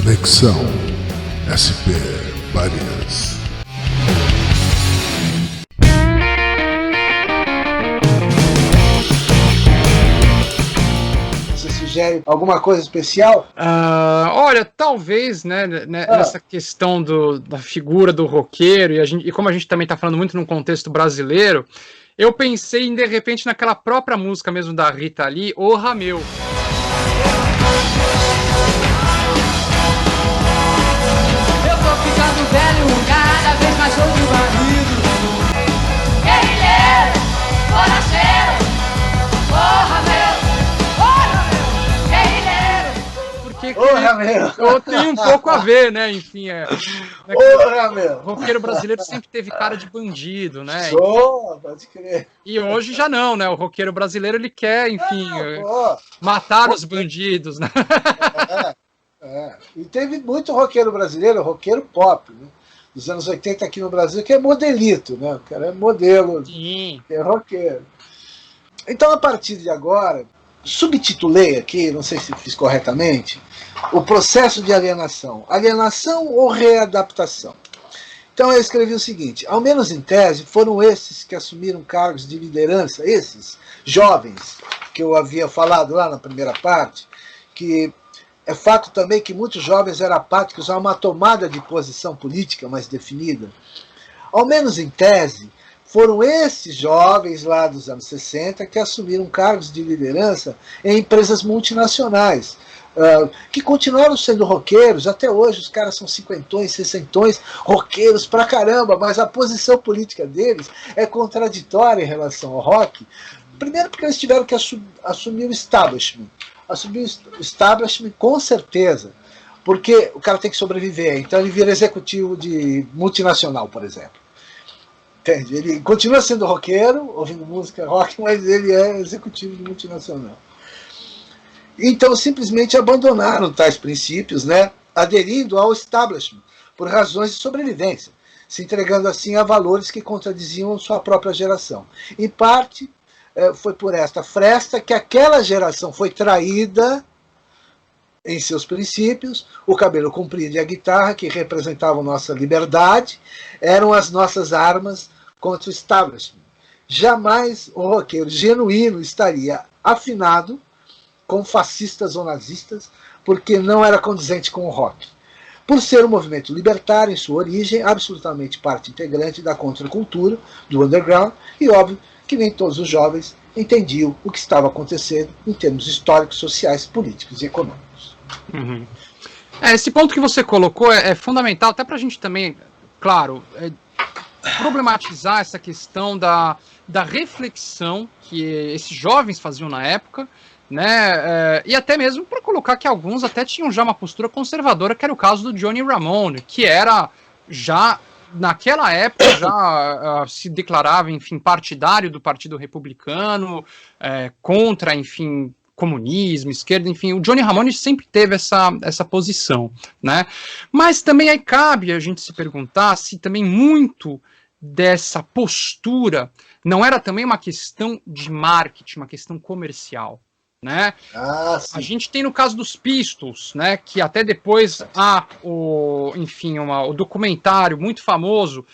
Conexão SP Varias. Você sugere alguma coisa especial? Olha, talvez, né, nessa questão da figura do roqueiro, e como a gente também está falando muito num contexto brasileiro, eu pensei em, de repente, naquela própria música mesmo da Rita Lee, O Rameu. Velho, cada vez mais sou de marido. Guerrilheiro, boracheiro, porra meu, guerrilheiro. Porque eu tenho um pouco a ver, né? Enfim, meu. O roqueiro brasileiro sempre teve cara de bandido, né? Pode crer. E hoje já não, né? O roqueiro brasileiro, ele quer, enfim, matar os bandidos, né? E teve muito roqueiro brasileiro, roqueiro pop, né? Dos anos 80 aqui no Brasil, que é modelito, né? O cara é modelo, Sim. É roqueiro. Então, a partir de agora, subtitulei aqui, não sei se fiz corretamente, o processo de alienação. Alienação ou readaptação? Então eu escrevi o seguinte: ao menos em tese, foram esses que assumiram cargos de liderança, esses jovens que eu havia falado lá na primeira parte, que é fato também que muitos jovens eram apáticos a uma tomada de posição política mais definida. Ao menos em tese, foram esses jovens lá dos anos 60 que assumiram cargos de liderança em empresas multinacionais, que continuaram sendo roqueiros. Até hoje os caras são cinquentões, sessentões, roqueiros pra caramba, mas a posição política deles é contraditória em relação ao rock. Primeiro porque eles tiveram que assumir o establishment. Assumir o establishment com certeza, porque o cara tem que sobreviver, então ele vira executivo de multinacional, por exemplo. Entende? Ele continua sendo roqueiro, ouvindo música rock, mas ele é executivo de multinacional. Então simplesmente abandonaram tais princípios, né, aderindo ao establishment por razões de sobrevivência, se entregando assim a valores que contradiziam sua própria geração. Em parte, foi por esta fresta que aquela geração foi traída em seus princípios. O cabelo comprido e a guitarra, que representavam nossa liberdade, eram as nossas armas contra o establishment. Jamais o roqueiro genuíno estaria afinado com fascistas ou nazistas, porque não era condizente com o rock. Por ser um movimento libertário em sua origem, absolutamente parte integrante da contracultura, do underground, e óbvio que nem todos os jovens entendiam o que estava acontecendo em termos históricos, sociais, políticos e econômicos. Uhum. Esse ponto que você colocou é fundamental, até para a gente também, claro, problematizar essa questão da reflexão que esses jovens faziam na época, né? E até mesmo para colocar que alguns até tinham já uma postura conservadora, que era o caso do Johnny Ramone, que era já naquela época já se declarava, enfim, partidário do Partido Republicano, contra, enfim, comunismo, esquerda, enfim, o Johnny Ramone sempre teve essa posição, né? Mas também aí cabe a gente se perguntar se também muito dessa postura não era também uma questão de marketing, uma questão comercial, né? A gente tem no caso dos Pistols, né, que até depois há o documentário muito famoso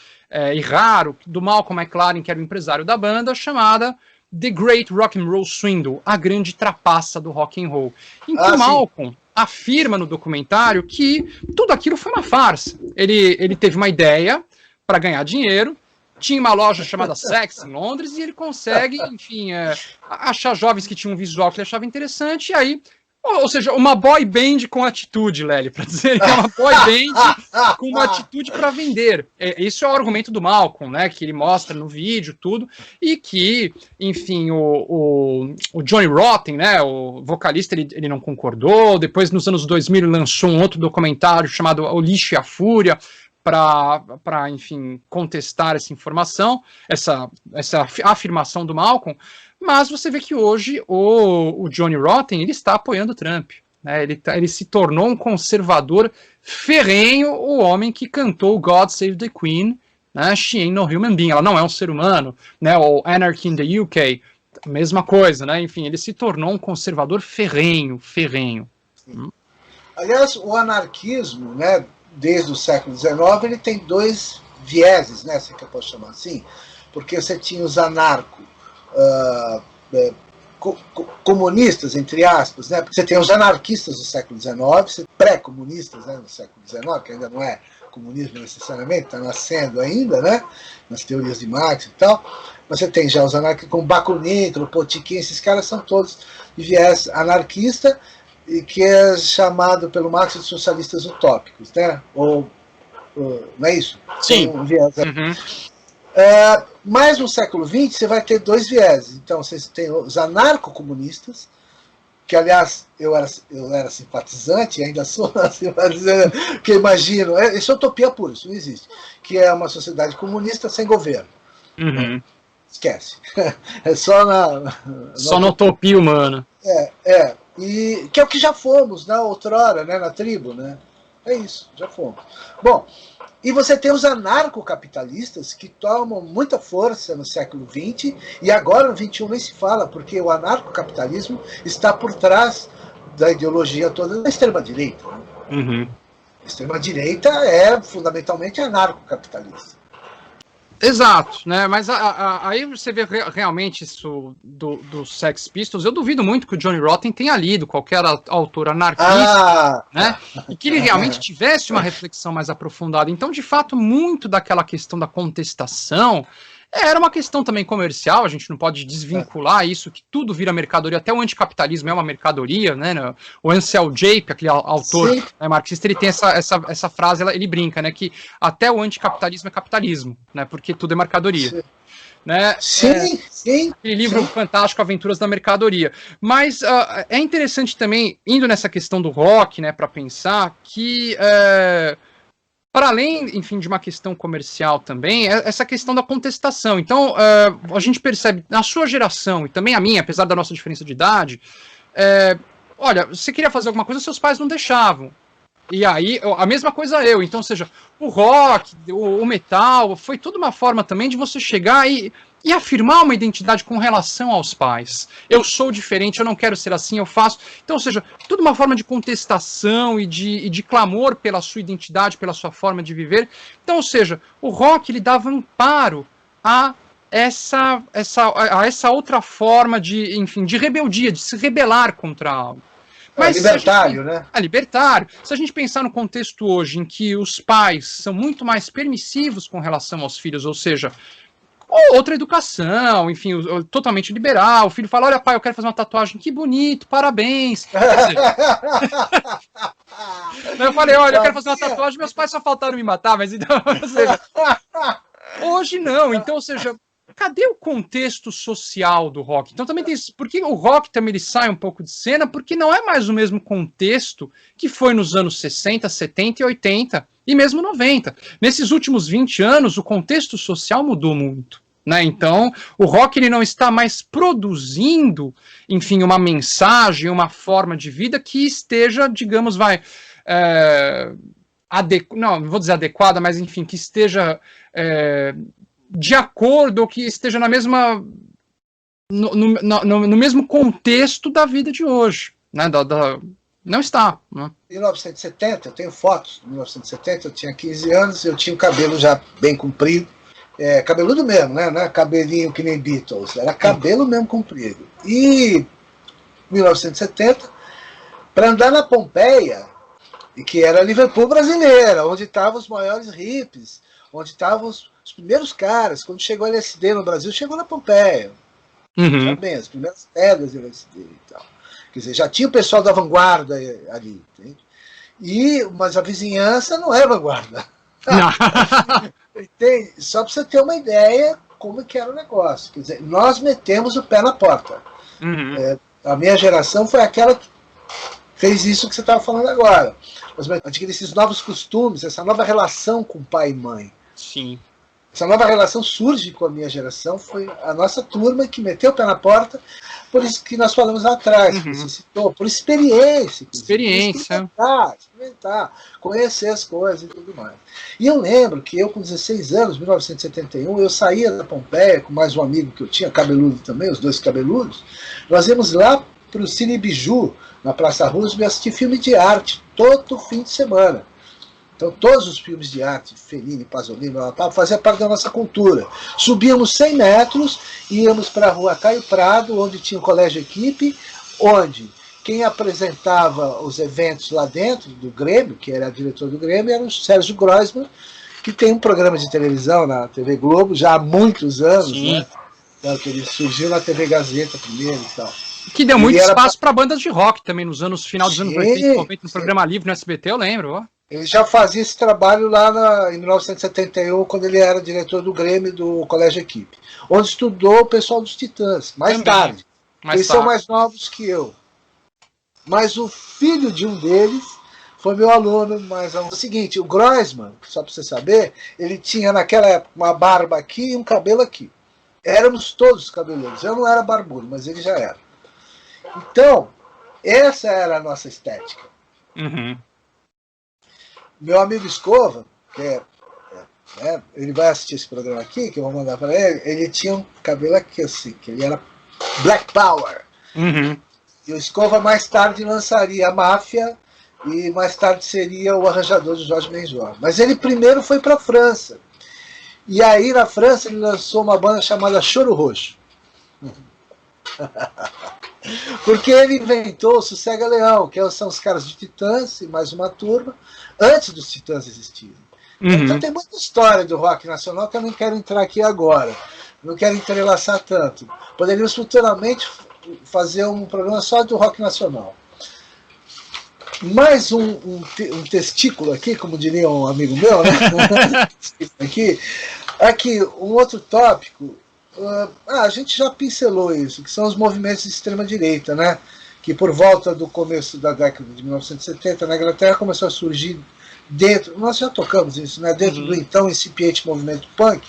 e raro do Malcolm McLaren, que era o empresário da banda, chamada The Great Rock and Roll Swindle, a grande trapaça do rock and roll, em que o Malcolm afirma no documentário que tudo aquilo foi uma farsa. Ele teve uma ideia para ganhar dinheiro, tinha uma loja chamada Sex em Londres e ele consegue, enfim, achar jovens que tinham um visual que ele achava interessante, e aí, ou seja, uma boy band com atitude, Lely, para dizer que é uma boy band com uma atitude para vender. Isso é o argumento do Malcolm, né, que ele mostra no vídeo, tudo, e que, enfim, o Johnny Rotten, né, o vocalista, ele não concordou. Depois, nos anos 2000, ele lançou um outro documentário chamado O Lixo e a Fúria, para, enfim, contestar essa informação, essa afirmação do Malcolm. Mas você vê que hoje o Johnny Rotten, ele está apoiando o Trump, né? Ele se tornou um conservador ferrenho, o homem que cantou God Save the Queen, né? She ain't no human being, ela não é um ser humano, né? Ou Anarchy in the UK, mesma coisa, né? Enfim, ele se tornou um conservador ferrenho. Aliás, o anarquismo, né, desde o século XIX, ele tem dois vieses, né, se que eu posso chamar assim, porque você tinha os comunistas, entre aspas, né, porque você tem os anarquistas do século XIX, pré-comunistas, né, do século XIX, que ainda não é comunismo necessariamente, está nascendo ainda, né, nas teorias de Marx e tal. Você tem já os anarquistas como Bakunin, Kropotkin, esses caras são todos de viés anarquista, e que é chamado pelo Marx de socialistas utópicos, né? Não é isso? Sim. Um viés. Uhum. Mas no século XX você vai ter dois vieses. Então você tem os anarcocomunistas, que aliás eu era simpatizante, ainda sou simpatizante, que imagino, isso é utopia pura, isso não existe, que é uma sociedade comunista sem governo. Uhum. Esquece. É só só na utopia humana. E que é o que já fomos, né, outrora, né, na tribo, né? É isso, já fomos. Bom, e você tem os anarcocapitalistas que tomam muita força no século XX e agora no XXI nem se fala, porque o anarcocapitalismo está por trás da ideologia toda da extrema-direita. Né? Uhum. A extrema-direita é fundamentalmente anarcocapitalista. Exato, né? Mas aí você vê realmente isso do Sex Pistols. Eu duvido muito que o Johnny Rotten tenha lido qualquer autor anarquista, né? E que ele realmente tivesse uma reflexão mais aprofundada. Então, de fato, muito daquela questão da contestação era uma questão também comercial. A gente não pode desvincular isso, que tudo vira mercadoria. Até o anticapitalismo é uma mercadoria, né? O Ansel Jape, aquele autor, né, marxista, ele tem essa frase, ele brinca, né? Que até o anticapitalismo é capitalismo, né? Porque tudo é mercadoria. Sim. Né? Sim. Aquele livro fantástico, Aventuras da Mercadoria. Mas é interessante também, indo nessa questão do rock, né, para pensar que para além, enfim, de uma questão comercial também, essa questão da contestação. Então, a gente percebe, na sua geração, e também a minha, apesar da nossa diferença de idade, olha, você queria fazer alguma coisa, seus pais não deixavam. E aí, a mesma coisa eu. Então, ou seja, o rock, o metal, foi toda uma forma também de você chegar e afirmar uma identidade com relação aos pais. Eu sou diferente, eu não quero ser assim, eu faço. Então, ou seja, toda uma forma de contestação e de clamor pela sua identidade, pela sua forma de viver. Então, ou seja, o rock, ele dava amparo a essa outra forma de, enfim, de rebeldia, de se rebelar contra algo. Mas libertário, né? Libertário. Se a gente pensar no contexto hoje em que os pais são muito mais permissivos com relação aos filhos, ou seja, outra educação, enfim, totalmente liberal, o filho fala, olha pai, eu quero fazer uma tatuagem, que bonito, parabéns. Eu falei, olha, eu quero fazer uma tatuagem, meus pais só faltaram me matar, mas então, ou seja, hoje não, então, ou seja, cadê o contexto social do rock? Então também tem isso, porque o rock também ele sai um pouco de cena, porque não é mais o mesmo contexto que foi nos anos 60, 70 e 80, e mesmo 90. Nesses últimos 20 anos, o contexto social mudou muito. Né? Então, o rock ele não está mais produzindo, enfim, uma mensagem, uma forma de vida que esteja, digamos, não vou dizer adequada, mas enfim, que esteja de acordo, ou que esteja na mesma no mesmo contexto da vida de hoje, né? Não está. Né? Em 1970, eu tenho fotos de 1970, eu tinha 15 anos, eu tinha o cabelo já bem comprido, cabeludo mesmo, né? Não é cabelinho que nem Beatles, era cabelo mesmo comprido. E 1970, para andar na Pompeia, e que era a Liverpool brasileira, onde estavam os maiores hippies, onde estavam os primeiros caras, quando chegou a LSD no Brasil, chegou na Pompeia. Uhum. Também, as primeiras pedras de LSD e tal. Quer dizer, já tinha o pessoal da vanguarda ali. Entende? Mas a vizinhança não é vanguarda. Entende? Só para você ter uma ideia como que era o negócio. Quer dizer, nós metemos o pé na porta. Uhum. A minha geração foi aquela que fez isso que você estava falando agora. Adquirir esses novos costumes, essa nova relação com pai e mãe. Sim. Essa nova relação surge com a minha geração, foi a nossa turma que meteu o pé na porta, por isso que nós falamos lá atrás, que você citou, por experiência. Experimentar, conhecer as coisas e tudo mais. E eu lembro que eu, com 16 anos, 1971, eu saía da Pompeia com mais um amigo que eu tinha, cabeludo também, os dois cabeludos, nós íamos lá para o Cine Biju, na Praça Roosevelt, assistir filme de arte todo fim de semana. Então, todos os filmes de arte, Fellini, Pasolini, faziam parte da nossa cultura. Subíamos 100 metros, íamos para a rua Caio Prado, onde tinha um colégio equipe, onde quem apresentava os eventos lá dentro do Grêmio, que era diretor do Grêmio, era o Sérgio Groisman, que tem um programa de televisão na TV Globo já há muitos anos, né? Então, que ele surgiu na TV Gazeta primeiro e tal. Que deu muito espaço para bandas de rock também, nos anos, final dos anos 80, 90, no programa livre no SBT, eu lembro, ó. Ele já fazia esse trabalho lá em 1971, quando ele era diretor do Grêmio do Colégio Equipe, onde estudou o pessoal dos Titãs, mais tarde. Eles são mais novos que eu. Mas o filho de um deles foi meu aluno. Mas é o seguinte, o Groisman, só para você saber, ele tinha naquela época uma barba aqui e um cabelo aqui. Éramos todos cabeludos. Eu não era barbudo, mas ele já era. Então, essa era a nossa estética. Uhum. Meu amigo Escova, que ele vai assistir esse programa aqui, que eu vou mandar para ele tinha um cabelo aqui assim, que ele era Black Power. Uhum. E o Escova mais tarde lançaria a Máfia e mais tarde seria o arranjador de Jorge Benjor. Mas ele primeiro foi para a França. E aí na França ele lançou uma banda chamada Choro Roxo. Porque ele inventou o Sossega Leão, que são os caras de Titãs e mais uma turma, antes dos Titãs existirem. Uhum. Então tem muita história do rock nacional que eu não quero entrar aqui agora. Não quero entrelaçar tanto. Poderíamos futuramente fazer um programa só do rock nacional. Mais um testículo aqui, como diria um amigo meu, né? Aqui, um outro tópico. A gente já pincelou isso, que são os movimentos de extrema-direita, né? Que por volta do começo da década de 1970 na Inglaterra começou a surgir dentro, nós já tocamos isso, né? Dentro do então incipiente movimento punk,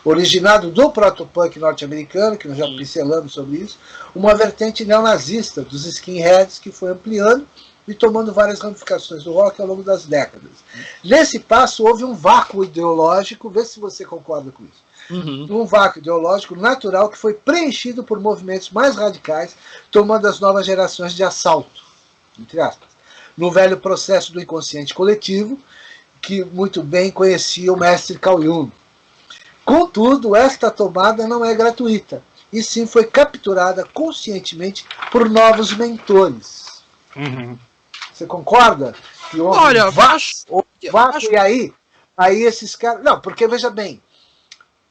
originado do proto-punk norte-americano, que nós já pincelamos sobre isso, uma vertente neonazista dos skinheads que foi ampliando e tomando várias ramificações do rock ao longo das décadas. Nesse passo houve um vácuo ideológico, vê se você concorda com isso. Um vácuo ideológico natural que foi preenchido por movimentos mais radicais, tomando as novas gerações de assalto, entre aspas, no velho processo do inconsciente coletivo, que muito bem conhecia o mestre Carl Jung. Contudo, esta tomada não é gratuita, e sim foi capturada conscientemente por novos mentores. Você concorda? Que houve Olha, vácuo, e aí esses caras... Não, porque veja bem,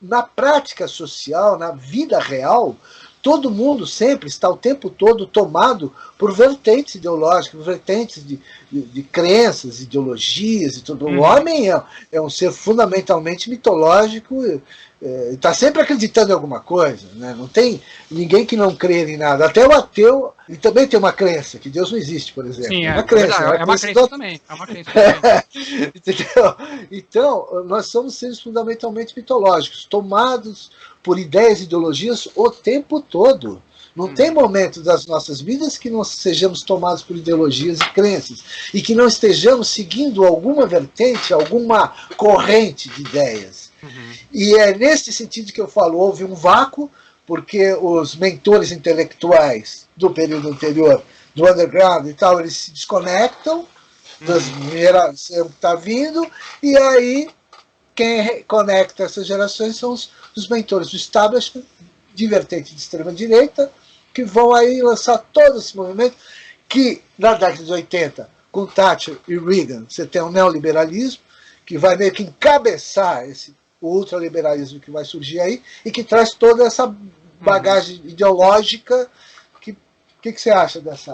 na prática social, na vida real, todo mundo sempre está o tempo todo tomado por vertentes ideológicas, por vertentes de crenças, ideologias e tudo. O homem é um ser fundamentalmente mitológico, está sempre acreditando em alguma coisa, né? Não tem ninguém que não crê em nada. Até o ateu, ele também tem uma crença, que Deus não existe, por exemplo. Sim, é uma crença. É uma crença também. É uma crença também. Entendeu? Então, nós somos seres fundamentalmente mitológicos, tomados por ideias e ideologias o tempo todo. Não tem momento das nossas vidas que não sejamos tomados por ideologias e crenças e que não estejamos seguindo alguma vertente, alguma corrente de ideias. E é nesse sentido que eu falo, houve um vácuo, porque os mentores intelectuais do período anterior, do underground e tal, eles se desconectam das gerações que está vindo, e aí quem conecta essas gerações são os mentores do establishment, de vertente de extrema-direita, que vão aí lançar todo esse movimento, que na década de 80, com Thatcher e Reagan, você tem um neoliberalismo, que vai meio que encabeçar o ultraliberalismo que vai surgir aí, e que traz toda essa bagagem ideológica. O que você acha dessa?